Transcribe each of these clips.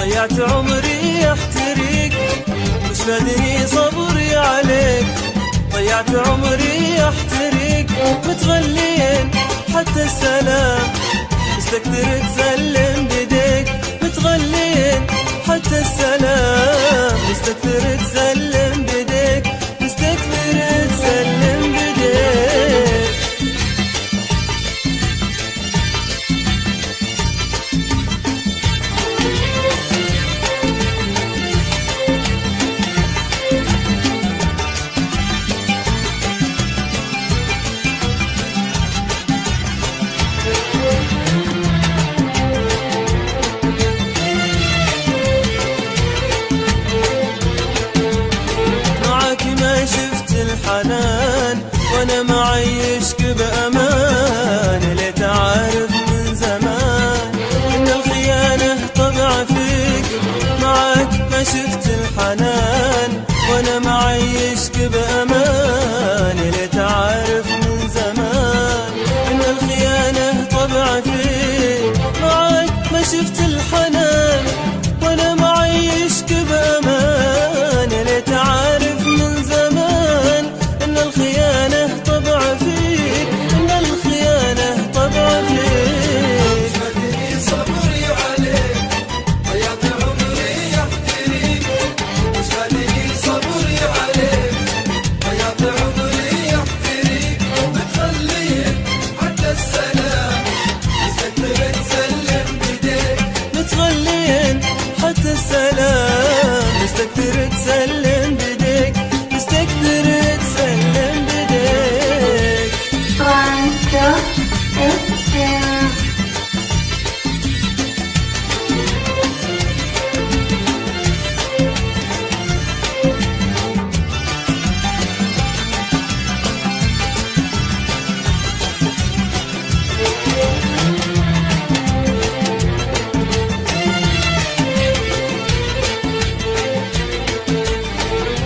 ضيعت عمري احتريك، مش فادني صبري عليك. ضيعت عمري احتريك، متغلين حتى السلام مستكثر تسلم بديك. متغلين حتى السلام مستكثر تسلم بديك، مستكثر تسلم بديك. الحنان وانا معيشك بامان، ليت عارف من زمان ان الخيانه طبع فيك. معاك ما شفت الحنان وانا معيشك بامان، ليت عارف من زمان ان الخيانه طبع فيك. معاك ما شفت الحنان وانا معيشك بامان، ليت عارف من زمان إن الخيانة طبع فيك، إن الخيانة طبع فيك. مش فادني صبري عليك، ضيعت عمري احتريك. مش فادني صبري عليك، ضيعت عمري احتريك. متخليك حتى السلام مستكثر تسلم بديك. متغلين حتى السلام مستكثر تسلم بديك، مستكثر تسلم بديك. 1 2 3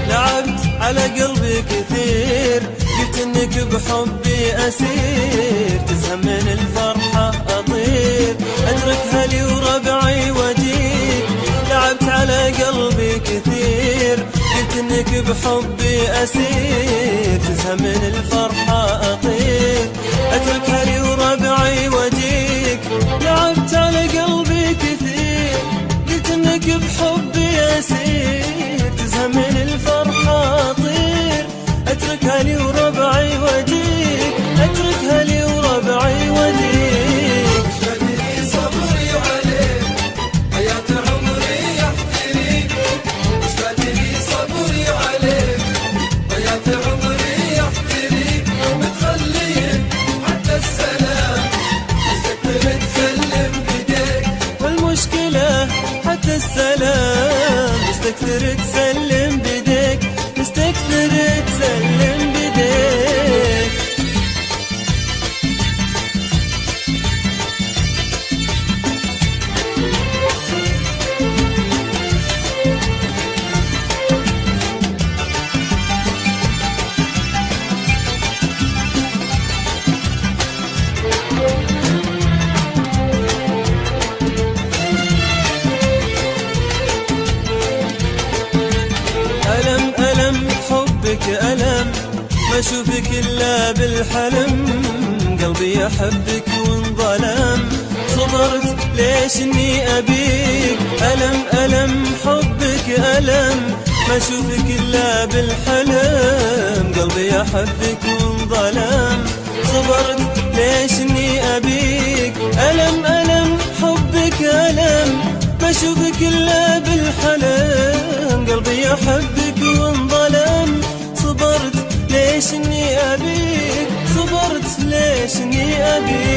لعبت على قلبي كثير، قلت انك بحبي اسير. تزهم من الفرحة اطير، اتركها لي وربعي واجيك. لعبت على قلبي كثير، قلت انك بحبي اسير. تزهم من الفرحة اطير، اتركها لي وربعي واجيك. لعبت على قلبي كثير، قلت انك بحبي اسير. تزهم من الفرحة اطير، اتركها لي وربعي واجيك. اتركها لي وربعي واجيك. مش فادني صبري عليك، ضيعت عمري احتريك. مش فادني صبري عليك، ضيعت عمري احتريك. متخليك حتى السلام مستكثر تسلم بديك. والمشكلة حتى السلام مستكثر تسلم بديك، مستكثر تسلم بديك. ألم ألم حبك ألم، ما أشوفك إلا بالحلم. قلبي يحبك وانظلم، صبرت ليش إني أبيك. ألم ألم حبك ألم، ما أشوفك إلا بالحلم. قلبي يحبك وانظلم، صبرت ليش إني أبيك. ألم ألم حبك ألم، ما أشوفك إلا بالحلم. قلبي يحبك وانظلم، صبرت ليش إني أبيك. صبرت ليش إني أبيك.